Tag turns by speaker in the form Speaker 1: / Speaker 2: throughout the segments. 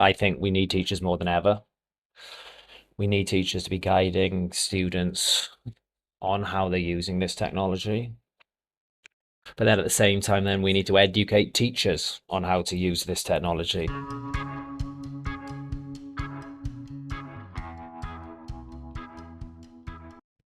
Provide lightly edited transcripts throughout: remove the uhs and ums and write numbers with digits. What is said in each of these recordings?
Speaker 1: I think we need teachers more than ever. We need teachers to be guiding students on how they're using this technology. But then at the same time, then we need to educate teachers on how to use this technology.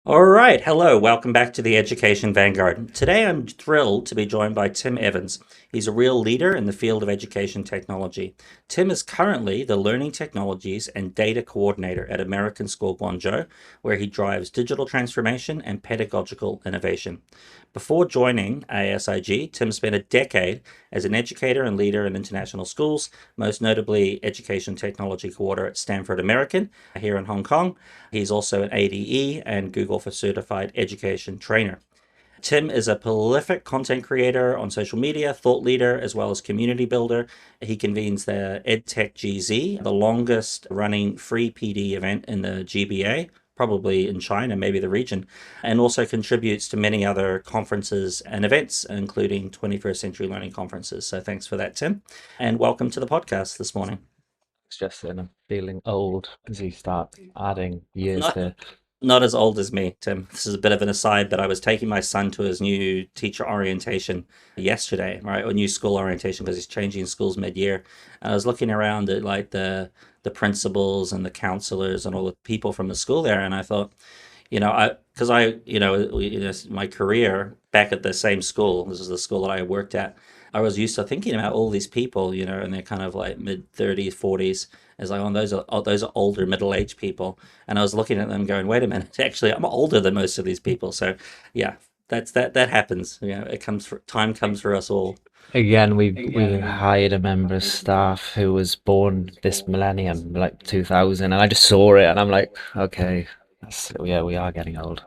Speaker 2: All right, hello, welcome back to the Education Vanguard. Today I'm thrilled to be joined by Tim Evans. He's a real leader in the field of education technology. Tim is currently the Learning Technologies and Data Coordinator at American School of Guangzhou, where he drives digital transformation and pedagogical innovation. Before joining ASIG, Tim spent a decade as an educator and leader in international schools, most notably Education Technology Coordinator at Stanford American here in Hong Kong. He's also an ADE and Google for Certified Education Trainer. Tim is a prolific content creator on social media, thought leader, as well as community builder. He convenes the EdTech GZ, the longest running free PD event in the GBA, probably in China, maybe the region, and also contributes to many other conferences and events, including 21st Century Learning conferences. So thanks for that, Tim. And welcome to the podcast this morning.
Speaker 1: It's just that I'm feeling old as you start adding years
Speaker 2: Not
Speaker 1: there.
Speaker 2: not as old as me, Tim. This is a bit of an aside, but I was taking my son to his new teacher orientation yesterday, right? Or new school orientation because he's changing schools mid-year. And I was looking around at like the principals and the counselors and all the people from the school there, and I thought, my career back at the same school, this is the school that I worked at, I was used to thinking about all these people, and they're kind of like mid 30s, 40s. It's like, those are older middle-aged people. And I was looking at them going, wait a minute, actually, I'm older than most of these people. So yeah, that happens. Time comes for us all.
Speaker 1: Again, we hired a member of staff who was born this millennium, like 2000, and I just saw it, and I'm like, okay, yeah, we are getting old.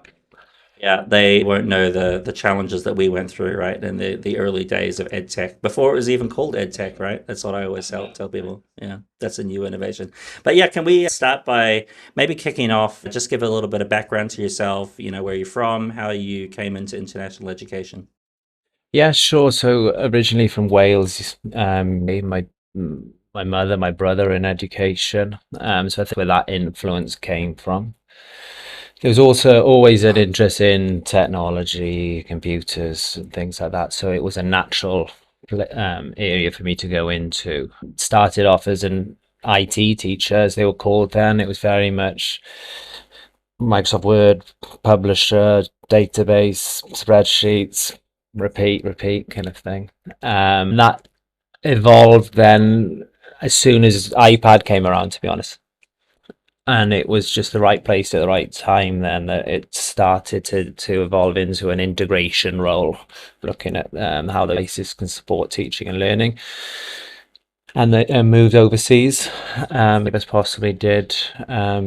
Speaker 2: Yeah, they won't know the challenges that we went through, right? In the early days of EdTech, before it was even called EdTech, right? That's what I always tell people. Yeah, that's a new innovation. But yeah, can we start by maybe kicking off? Just give a little bit of background to yourself, where you're from, how you came into international education.
Speaker 1: Yeah, sure. So originally from Wales, my mother, my brother in education. So I think where that influence came from. There was also always an interest in technology, computers, and things like that. So it was a natural area for me to go into. Started off as an IT teacher, as they were called then. It was very much Microsoft Word, publisher, database, spreadsheets, repeat kind of thing. That evolved then as soon as iPad came around, to be honest. And it was just the right place at the right time then that it started to evolve into an integration role, looking at how the basis can support teaching and learning. And they moved overseas, as possibly did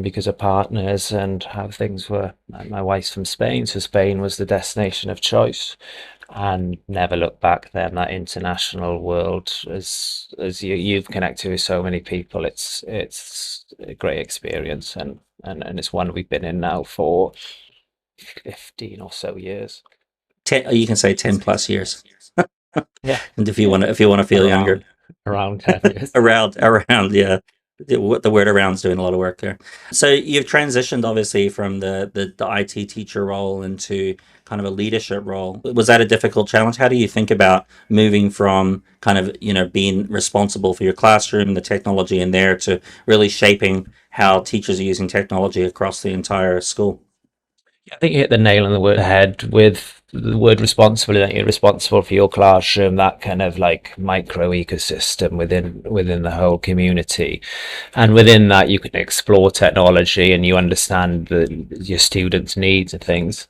Speaker 1: because of partners and how things were. My wife's from Spain, so Spain was the destination of choice, and never looked back. Then that international world, you've connected with so many people, it's a great experience, and it's one we've been in now for 15 or so years.
Speaker 2: You can say 10 plus years,
Speaker 1: Yeah,
Speaker 2: and if you want to feel younger.
Speaker 1: around around 10 years.
Speaker 2: Around, yeah. The word around's doing a lot of work there. So you've transitioned obviously from the IT teacher role into kind of a leadership role. Was that a difficult challenge? How do you think about moving from kind of, being responsible for your classroom and the technology in there to really shaping how teachers are using technology across the entire school?
Speaker 1: I think you hit the nail on the head with the word responsibility, that you're responsible for your classroom, that kind of like micro ecosystem within the whole community. And within that you can explore technology and you understand your students' needs and things.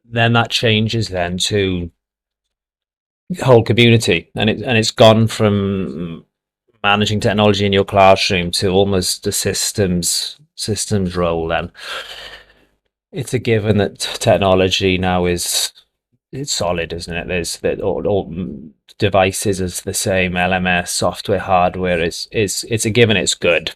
Speaker 1: Then that changes then to the whole community, and it's gone from managing technology in your classroom to almost a systems role then. It's a given that technology now it's solid, isn't it? There's that all devices is the same, LMS, software, hardware is it's a given, it's good.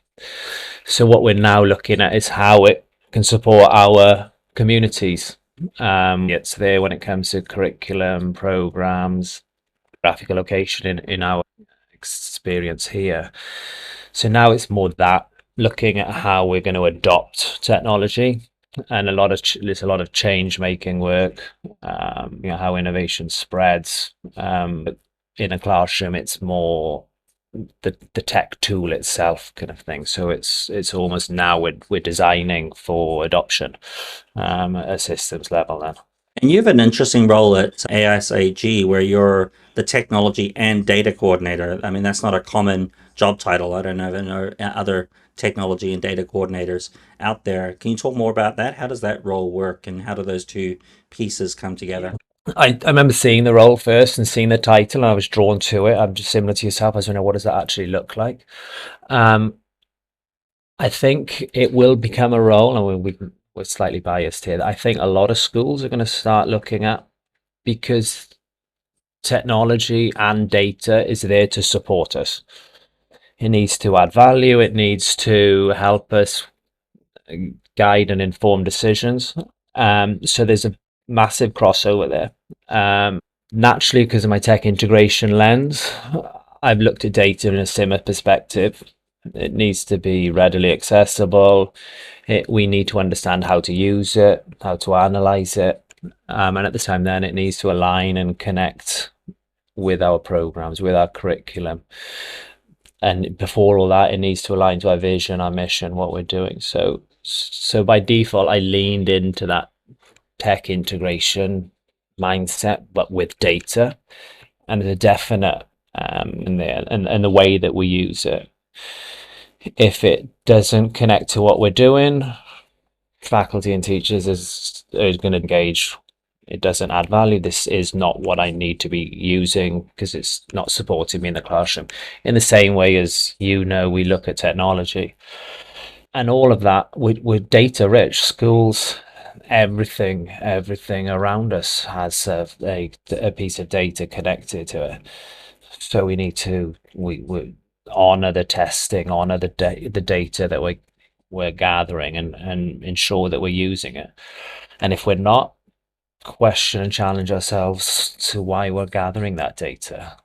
Speaker 1: So what we're now looking at is how it can support our communities. It's there when it comes to curriculum, programs, graphical location in our experience here. So now it's more that looking at how we're going to adopt technology, and there's a lot of change making work. How innovation spreads. In a classroom, it's more the tech tool itself kind of thing. So it's almost now we're designing for adoption at a systems level then.
Speaker 2: And you have an interesting role at ASAG where you're the technology and data coordinator. I mean, that's not a common job title. I don't know other technology and data coordinators out there. Can you talk more about that? How does that role work and how do those two pieces come together?
Speaker 1: I remember seeing the role first and seeing the title, and I was drawn to it. I'm just similar to yourself. I was wondering, what does that actually look like? Um, I think it will become a role, and we're slightly biased here. I think a lot of schools are going to start looking at, because technology and data is there to support us. It needs to add value. It needs to help us guide and inform decisions. So there's a massive crossover there. Naturally, because of my tech integration lens, I've looked at data in a similar perspective. It needs to be readily accessible. We need to understand how to use it, how to analyze it. And at the time then, it needs to align and connect with our programs, with our curriculum. And before all that, it needs to align to our vision, our mission, what we're doing. So by default, I leaned into that tech integration mindset, but with data, and there's a definite in there, and the way that we use it. If it doesn't connect to what we're doing, faculty and teachers is going to engage. It doesn't add value. This is not what I need to be using because it's not supporting me in the classroom. In the same way as, we look at technology and all of that, we're data rich. Schools, everything around us has a piece of data connected to it. So we honor the testing, honor the data that we're gathering, and ensure that we're using it. And if we're not, question and challenge ourselves to why we're gathering that data.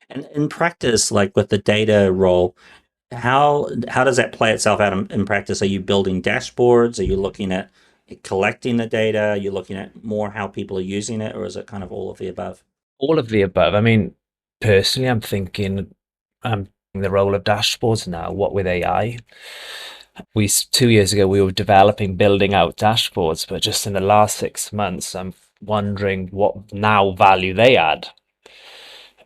Speaker 2: And in practice, like with the data role, how does that play itself out in practice? Are you building dashboards? Are you looking at collecting the data? Are you looking at more how people are using it, or is it kind of all of the above?
Speaker 1: All of the above. I mean, personally, I'm thinking the role of dashboards now. What with AI? 2 years ago we were building out dashboards, but just in the last 6 months, I'm wondering what now value they add.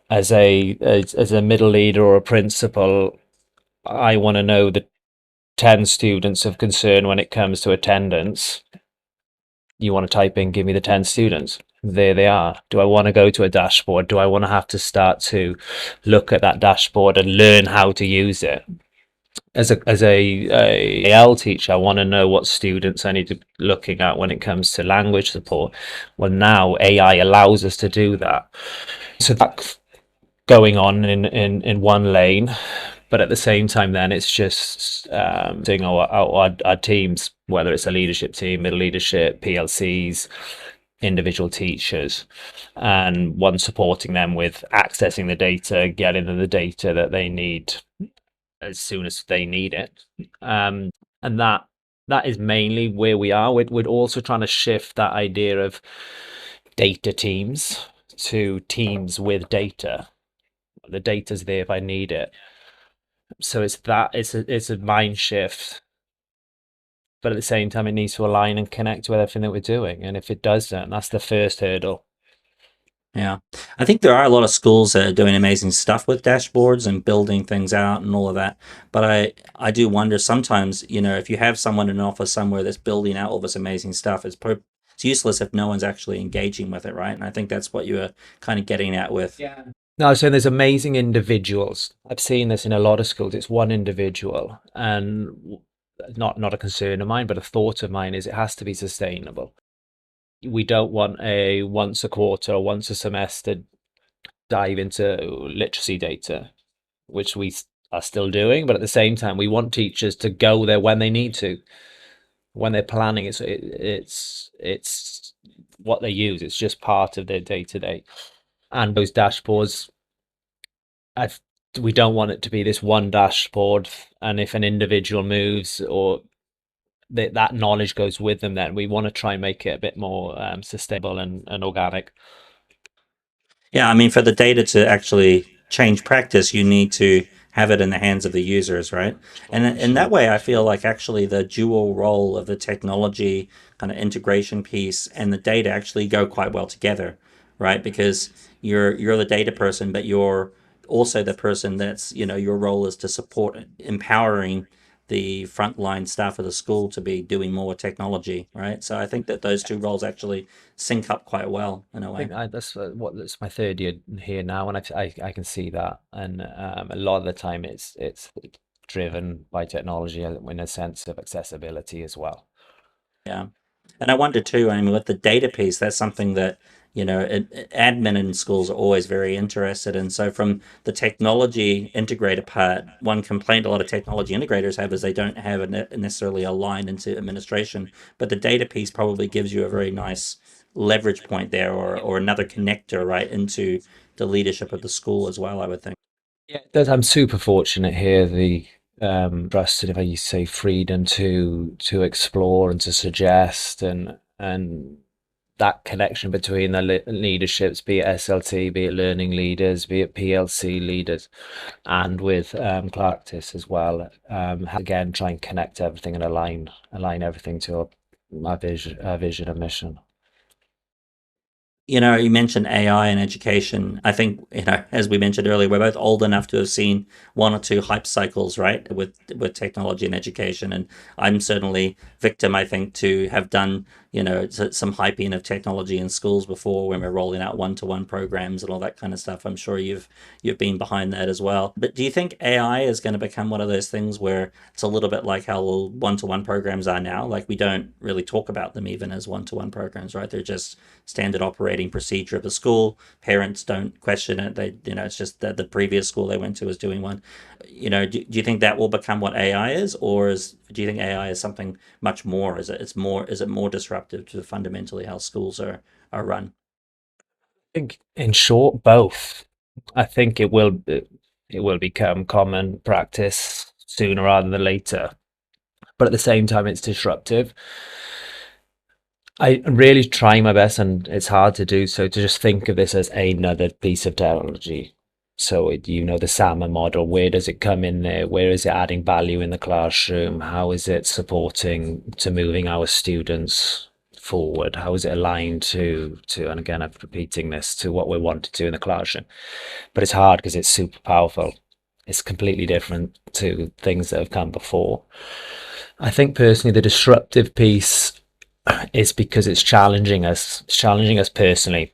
Speaker 1: As a middle leader or a principal, I want to know the 10 students of concern when it comes to attendance. You want to type in, give me the 10 students. There they are. Do I want to go to a dashboard? Do I want to have to start to look at that dashboard and learn how to use it? As a AL teacher, I want to know what students I need to be looking at when it comes to language support. Well, now AI allows us to do that. So that's going on in one lane, but at the same time, then it's just doing our teams, whether it's a leadership team, middle leadership, PLCs, individual teachers, and one supporting them with accessing the data, getting them the data that they need as soon as they need it. And that is mainly where we are. We're also trying to shift that idea of data teams to teams with data. The data's there if I need it. So it's a mind shift, but at the same time, it needs to align and connect with everything that we're doing. And if it doesn't, that's the first hurdle.
Speaker 2: Yeah. I think there are a lot of schools that are doing amazing stuff with dashboards and building things out and all of that. But I do wonder sometimes, if you have someone in an office somewhere that's building out all this amazing stuff, it's useless if no one's actually engaging with it, right? And I think that's what you were kind of getting at with.
Speaker 1: Yeah. No, so there's amazing individuals. I've seen this in a lot of schools. It's one individual, and not a concern of mine, but a thought of mine is it has to be sustainable. We don't want a once a quarter or once a semester dive into literacy data, which we are still doing, but at the same time, we want teachers to go there when they need to, when they're planning. It's what they use. It's just part of their day to day. And those dashboards, I've we don't want it to be this one dashboard, and if an individual moves or that knowledge goes with them, then we want to try and make it a bit more sustainable and organic.
Speaker 2: Yeah, I mean, for the data to actually change practice, you need to have it in the hands of the users, right? And in that
Speaker 1: Sure.
Speaker 2: way, I feel like actually the dual role of the technology kind of integration piece and the data actually go quite well together, right? Because you're the data person, but you're also the person that's, your role is to support empowering the frontline staff of the school to be doing more technology, right? So I think that those two roles actually sync up quite well in a
Speaker 1: I
Speaker 2: way.
Speaker 1: think that's my third year here now, and I can see that, and a lot of the time it's driven by technology in a sense of accessibility as well.
Speaker 2: Yeah. And I wonder too, I mean, with the data piece, that's something that, admin in schools are always very interested in. So, from the technology integrator part, one complaint a lot of technology integrators have is they don't have necessarily a line into administration. But the data piece probably gives you a very nice leverage point there, or another connector, right, into the leadership of the school as well, I would think.
Speaker 1: Yeah, I'm super fortunate here. The trusted, if I say, freedom to explore and to suggest, and that connection between the leaderships, be it SLT, be it learning leaders, be it PLC leaders, and with practice as well. Again, try and connect everything and align everything to our vision and mission.
Speaker 2: You mentioned AI and education. I think, as we mentioned earlier, we're both old enough to have seen one or two hype cycles, right, with technology and education. And I'm certainly victim, I think, to have done, some hyping of technology in schools before when we're rolling out one-to-one programs and all that kind of stuff. I'm sure you've been behind that as well. But do you think AI is going to become one of those things where it's a little bit like how one-to-one programs are now? Like, we don't really talk about them even as one-to-one programs, right? They're just standard operating procedure of the school. Parents don't question it. It's just that the previous school they went to was doing one. Do you think that will become what AI is, or do you think AI is something much more? Is it more disruptive to fundamentally how schools are run?
Speaker 1: I think, in short, both. I think it will become common practice sooner rather than later, but at the same time, it's disruptive. I'm really trying my best, and it's hard to do so, to just think of this as another piece of technology. So, the SAMA model, where does it come in there? Where is it adding value in the classroom? How is it supporting to moving our students forward? How is it aligned and again, I'm repeating this, to what we want to do in the classroom? But it's hard because it's super powerful. It's completely different to things that have come before. I think personally, the disruptive piece is because it's challenging us personally,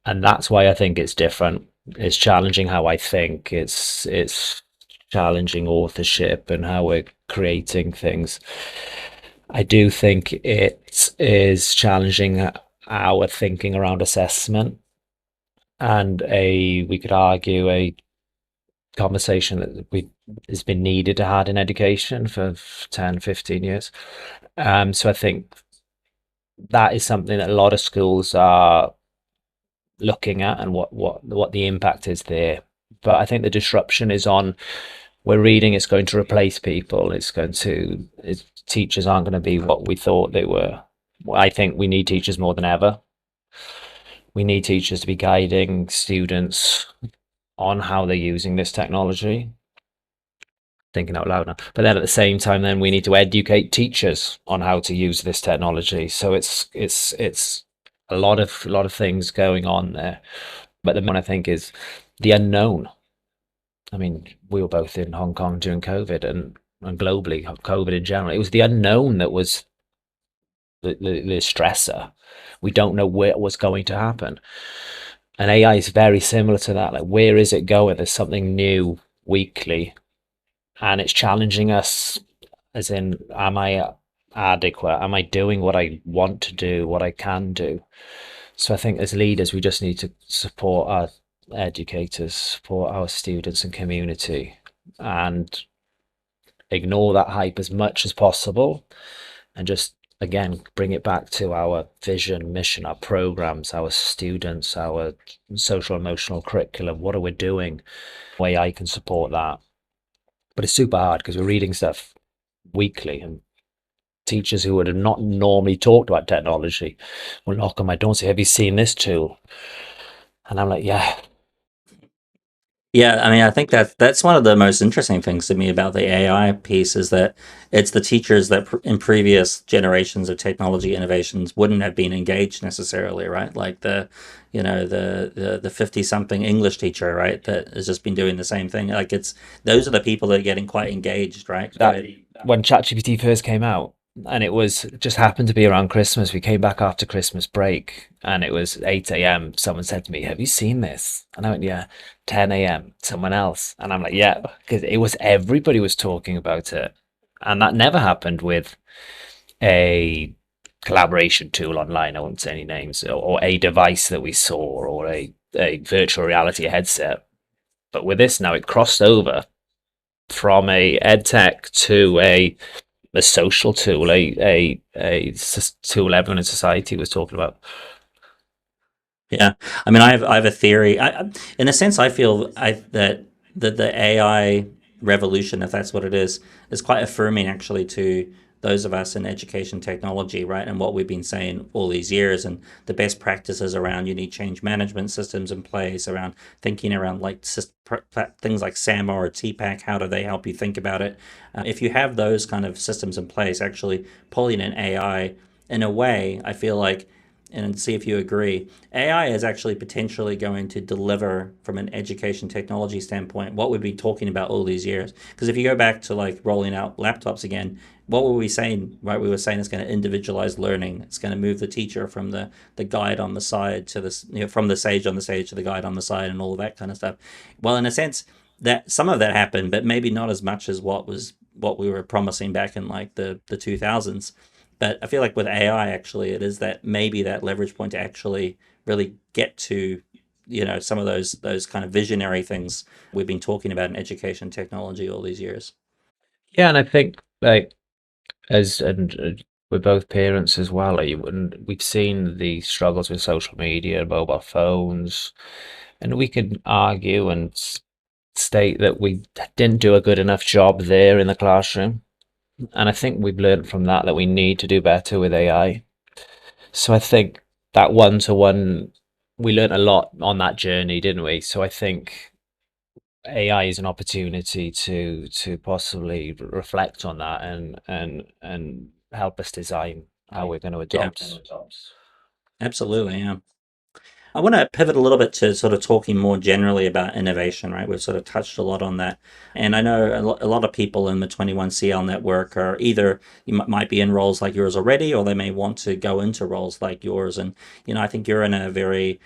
Speaker 1: and that's why I think it's different. It's challenging how I think. It's challenging authorship and how we're creating things. I do think it is challenging our thinking around assessment, and we could argue, a conversation that we has been needed to had in education for 10, 15 years. So I think that is something that a lot of schools are looking at, and what the impact is there. But I think the disruption is on, we're reading it's going to replace people. Teachers aren't going to be what we thought they were. I think we need teachers more than ever. We need teachers to be guiding students on how they're using this technology. Thinking out loud now. But then at the same time, then we need to educate teachers on how to use this technology. So it's a lot of things going on there. But the one I think is the unknown. I mean, we were both in Hong Kong during COVID, and globally, COVID in general. It was the unknown that was the stressor. We don't know what was going to happen. And AI is very similar to that. Like, where is it going? There's something new weekly, and it's challenging us, as in, am I adequate? Am I doing what I want to do, what I can do? So I think as leaders, we just need to support our educators, support our students and community, and ignore that hype as much as possible, and just again, bring it back to our vision, mission, our programs, our students, our social emotional curriculum. What are we doing? Way I can support that. But it's super hard because we're reading stuff weekly, and teachers who would have not normally talked about technology will knock on my door and say, "Have you seen this tool?" And I'm like, "Yeah,
Speaker 2: Yeah, I mean, I think that's one of the most interesting things to me about the AI piece is that it's the teachers that in previous generations of technology innovations wouldn't have been engaged necessarily, right? Like the 50 something English teacher, right, that has just been doing the same thing. Like it's those are the people that are getting quite engaged, right?
Speaker 1: that when ChatGPT first came out, and it was just happened to be around Christmas. We came back after Christmas break, and it was 8 a.m. Someone said to me, "Have you seen this?" And I went, "Yeah." 10 a.m. Someone else, and I'm like, "Yeah," because it was everybody was talking about it, and that never happened with a collaboration tool online. I won't say any names, or a device that we saw, or a virtual reality headset. But with this now, it crossed over from a EdTech to a social tool, tool everyone in society was talking about.
Speaker 2: Yeah, I mean, I have a theory. In a sense, I feel that the AI revolution, if that's what it is quite affirming actually to those of us in education technology, right? And what we've been saying all these years, and the best practices around you need change management systems in place, around thinking around like things like SAMA or TPAC. How do they help you think about it? If you have those kind of systems in place, actually pulling in AI in a way, I feel like and see if you agree. AI is actually potentially going to deliver from an education technology standpoint what we've been talking about all these years. Because if you go back to like rolling out laptops again, what were we saying? Right, we were saying it's going to individualize learning. It's going to move the teacher from the guide on the side to this, from the sage on the stage to the guide on the side, and all of that kind of stuff. Well, in a sense, that some of that happened, but maybe not as much as what we were promising back in like the 2000s. But I feel like with AI, actually, it is that maybe that leverage point to actually really get to, some of those kind of visionary things we've been talking about in education technology all these years.
Speaker 1: Yeah, and I think like as and we're both parents as well. And we've seen the struggles with social media, mobile phones, and we can argue and state that we didn't do a good enough job there in the classroom. And I think we've learned from that we need to do better with AI. So I think that one to one, we learned a lot on that journey, didn't we? So I think AI is an opportunity to possibly reflect on that and help us design how we're going to
Speaker 2: Yeah,
Speaker 1: adopt.
Speaker 2: absolutely. Yeah. I want to pivot a little bit to sort of talking more generally about innovation, right? We've sort of touched a lot on that. And I know a lot of people in the 21CL network are either might be in roles like yours already, or they may want to go into roles like yours. And, I think you're in a very,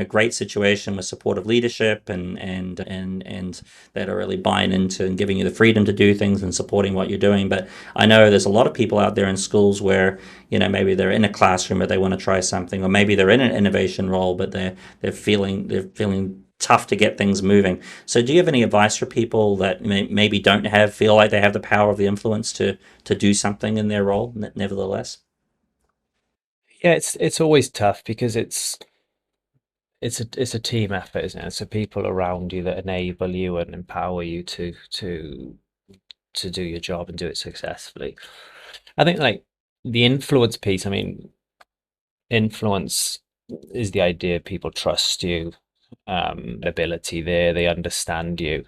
Speaker 2: great situation with supportive leadership and that are really buying into and giving you the freedom to do things and supporting what you're doing. But I know there's a lot of people out there in schools where, maybe they're in a classroom but they want to try something, or maybe they're in an innovation role but they're feeling tough to get things moving. So do you have any advice for people that maybe don't feel like they have the power of the influence to do something in their role nevertheless?
Speaker 1: Yeah, it's always tough because it's a team effort, isn't it? So people around you that enable you and empower you to do your job and do it successfully. I think like the influence piece, I mean, influence is the idea people trust you, ability there, they understand you.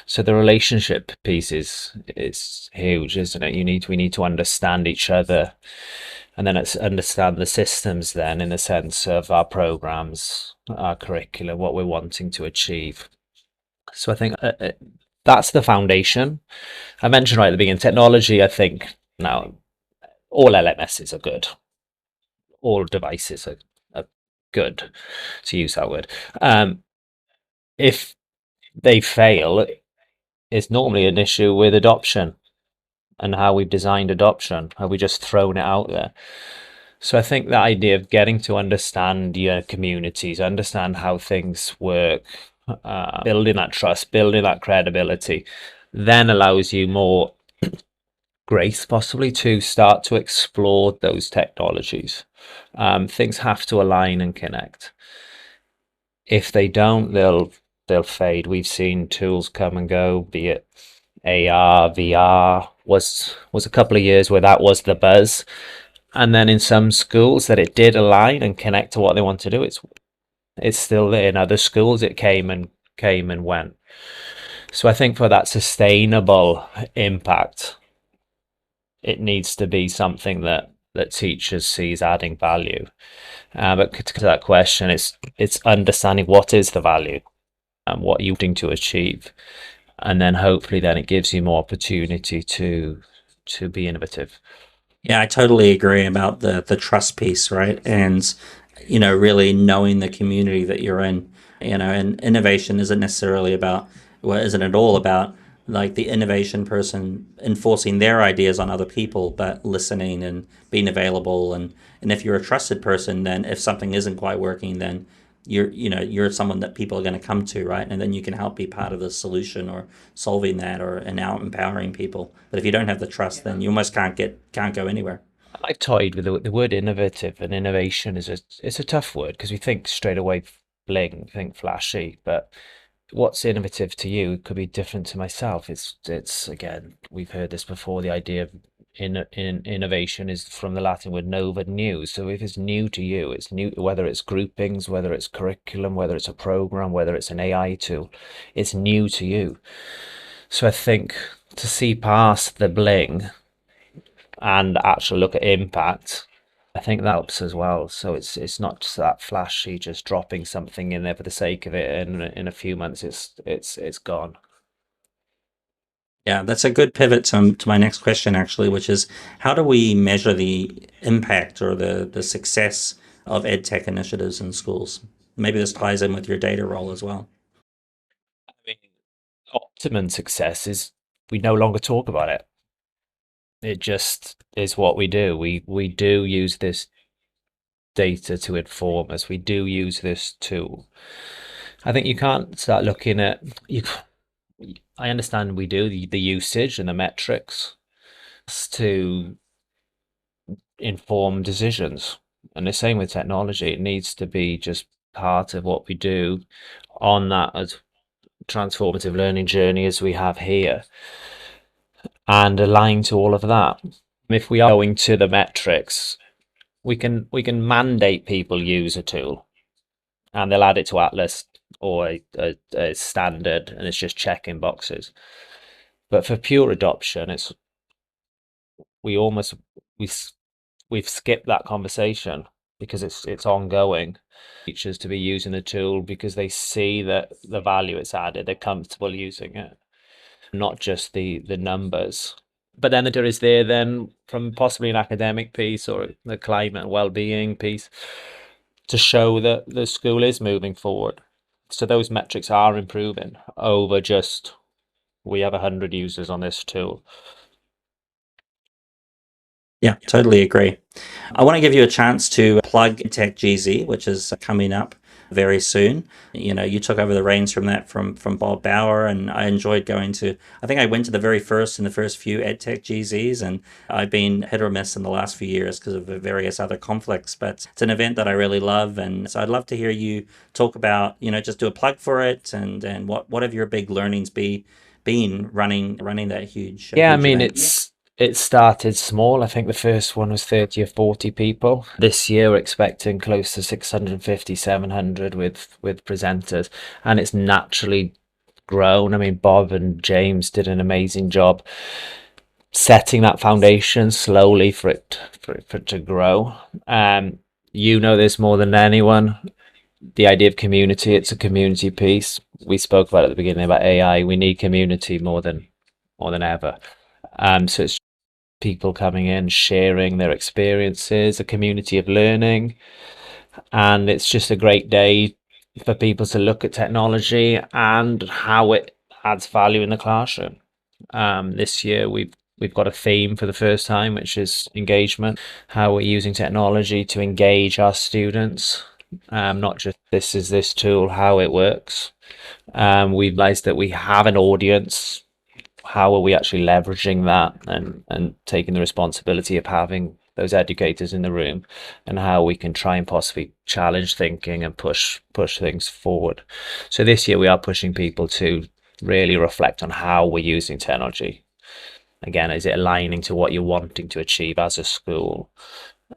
Speaker 1: So the relationship piece is huge, isn't it? We need to understand each other, and then it's understand the systems then in the sense of our programs, our curriculum, what we're wanting to achieve. So I think that's the foundation. I mentioned right at the beginning, technology, I think now all LMSs are good. All devices are good, to use that word. If they fail, it's normally an issue with adoption and how we've designed adoption. Have we just thrown it out there? So I think that idea of getting to understand your communities, understand how things work, building that trust, building that credibility, then allows you more grace possibly to start to explore those technologies. Things have to align and connect. If they don't, they'll fade. We've seen tools come and go, be it AR, VR was a couple of years where that was the buzz. And then in some schools that it did align and connect to what they want to do, it's still there. In other schools it came and went. So I think for that sustainable impact, it needs to be something that teachers see as adding value. But to that question, it's understanding what is the value and what you're wanting to achieve, and then hopefully then it gives you more opportunity to be innovative.
Speaker 2: Yeah, I totally agree about the trust piece, right? And really knowing the community that you're in. And innovation isn't necessarily about, well, isn't at all about like the innovation person enforcing their ideas on other people, but listening and being available. And if you're a trusted person, then if something isn't quite working, then you're someone that people are going to come to, right? And then you can help be part of the solution or solving that or and now empowering people. But if you don't have the trust, then you almost can't go anywhere.
Speaker 1: I toyed with the word innovative, and innovation is it's a tough word because we think straight away bling, think flashy, but what's innovative to you could be different to myself. It's again, we've heard this before. The idea of in innovation is from the Latin word nova, new. So if it's new to you, it's new, whether it's groupings, whether it's curriculum, whether it's a program, whether it's an AI tool, it's new to you. So I think to see past the bling and actually look at impact, I think that helps as well. So it's not just that flashy, just dropping something in there for the sake of it, and in a few months it's gone.
Speaker 2: Yeah, that's a good pivot to my next question, actually, which is how do we measure the impact or the success of EdTech initiatives in schools? Maybe this ties in with your data role as well.
Speaker 1: I mean, optimum success is we no longer talk about it. It just is what we do. We do use this data to inform us. We do use this tool. I think you can't start looking at you. I understand we do the usage and the metrics to inform decisions. And the same with technology. It needs to be just part of what we do on that as transformative learning journey as we have here, and align to all of that. If we are going to the metrics, we can mandate people use a tool and they'll add it to Atlas or a standard, and it's just checking boxes. But for pure adoption, it's we almost we we've skipped that conversation because it's ongoing. Teachers to be using the tool because they see that the value it's added, they're comfortable using it, not just the numbers. But then there is there then from possibly an academic piece or the climate and well-being piece to show that the school is moving forward. So those metrics are improving over just we have 100 users on this tool.
Speaker 2: Yeah, totally agree. I want to give you a chance to plug EdTech GZ, which is coming up very soon. You took over the reins from that from Bob Bauer, and I enjoyed going to. I think I went to the very first in the first few EdTech GZs, and I've been hit or miss in the last few years because of the various other conflicts. But it's an event that I really love, and so I'd love to hear you talk about. Just do a plug for it, and what have your big learnings been running that huge
Speaker 1: Yeah, I
Speaker 2: huge
Speaker 1: mean,
Speaker 2: event?
Speaker 1: it started small. I think the first one was 30 or 40 people. This year we're expecting close to 650, 700 with presenters, and it's naturally grown. I mean, Bob and James did an amazing job setting that foundation slowly for it to grow. You know this more than anyone. The idea of community, it's a community piece. We spoke about at the beginning about AI. We need community more than ever. So it's people coming in, sharing their experiences, a community of learning, and it's just a great day for people to look at technology and how it adds value in the classroom. This year we've got a theme for the first time, which is engagement. How we're using technology to engage our students, not just this is this tool, how it works. We realized that we have an audience how are we actually leveraging that and taking the responsibility of having those educators in the room, and how we can try and possibly challenge thinking and push things forward. So this year we are pushing people to really reflect on how we're using technology. Again, is it aligning to what you're wanting to achieve as a school,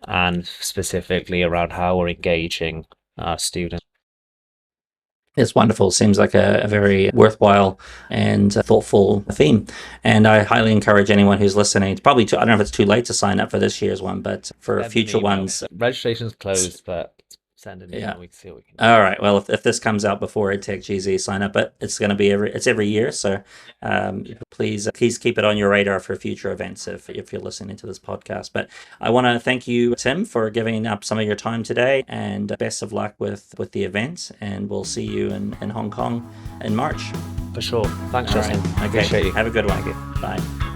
Speaker 1: and specifically around how we're engaging our students.
Speaker 2: It's wonderful. Seems like a very worthwhile and thoughtful theme. And I highly encourage anyone who's listening, it's probably I don't know if it's too late to sign up for this year's one, but for future ones.
Speaker 1: Registration's closed, but send an email. We can see what we can do.
Speaker 2: All right. Well, if this comes out before EdTech GZ, sign up. But it's going to be every year. So please keep it on your radar for future events if you're listening to this podcast. But I want to thank you, Tim, for giving up some of your time today, and best of luck with the event. And we'll see you in Hong Kong in March.
Speaker 1: For sure. Thanks,
Speaker 2: All
Speaker 1: Justin.
Speaker 2: right. Okay.
Speaker 1: Appreciate you.
Speaker 2: Have a good one. Bye.